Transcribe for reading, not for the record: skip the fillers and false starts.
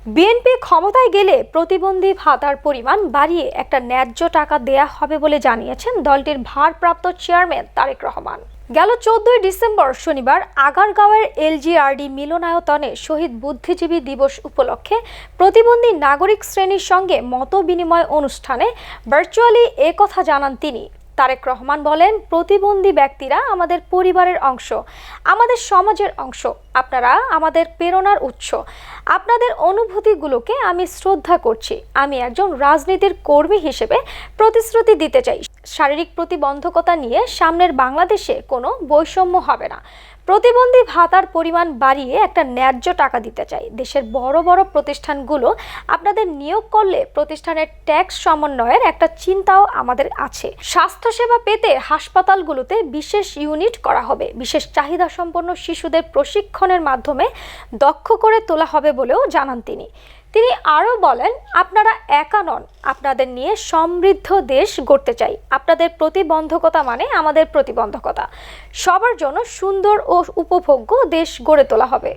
BNP ক্ষমতায় গেলে প্রতিবন্ধী ভাতার পরিমাণ বাড়িয়ে একটা ন্যায্য টাকা দেয়া হবে বলে জানিয়েছেন দলটির ভারপ্রাপ্ত চেয়ারম্যান তারেক রহমান। গেল 14 ডিসেম্বর শনিবার আগারগাঁওয়ের এলজিআরডি মিলনায়তনে শহীদ বুদ্ধিজীবী দিবস উপলক্ষে প্রতিবন্ধী নাগরিক শ্রেণীর সঙ্গে মত বিনিময় অনুষ্ঠানে ভার্চুয়ালি একথা জানান তিনি। তারেক রহমান বলেন, প্রতিবন্ধী ব্যক্তিরা আমাদের পরিবারের অংশ, আমাদের সমাজের অংশ। আপনারা আমাদের প্রেরণার উৎস। আপনাদের অনুভূতিগুলোকে আমি শ্রদ্ধা করছি। আমি একজন রাজনীতির কর্মী হিসেবে প্রতিশ্রুতি দিতে চাই, শারীরিক প্রতিবন্ধকতা নিয়ে সামনের বাংলাদেশে কোনো বৈষম্য হবে না। প্রতিবন্ধী ভাতার পরিমাণ বাড়িয়ে একটা ন্যায্য টাকা দিতে চাই। দেশের বড় বড় প্রতিষ্ঠানগুলো আপনাদের নিয়োগ করলে প্রতিষ্ঠানের ট্যাক্স সমন্বয়ের একটা চিন্তাও আমাদের আছে। স্বাস্থ্যসেবা পেতে হাসপাতালগুলোতে বিশেষ ইউনিট করা হবে। বিশেষ চাহিদা সম্পন্ন শিশুদের প্রশিক্ষণের মাধ্যমে দক্ষ করে তোলা হবে বলেও জানান তিনি। তিনি আরও বলেন, আপনারা একা নন, আপনাদের নিয়ে সমৃদ্ধ দেশ গড়তে চাই। আপনাদের প্রতিবন্ধকতা মানে আমাদের প্রতিবন্ধকতা। সবার জন্য সুন্দর ও উপভোগ্য দেশ গড়ে তোলা হবে।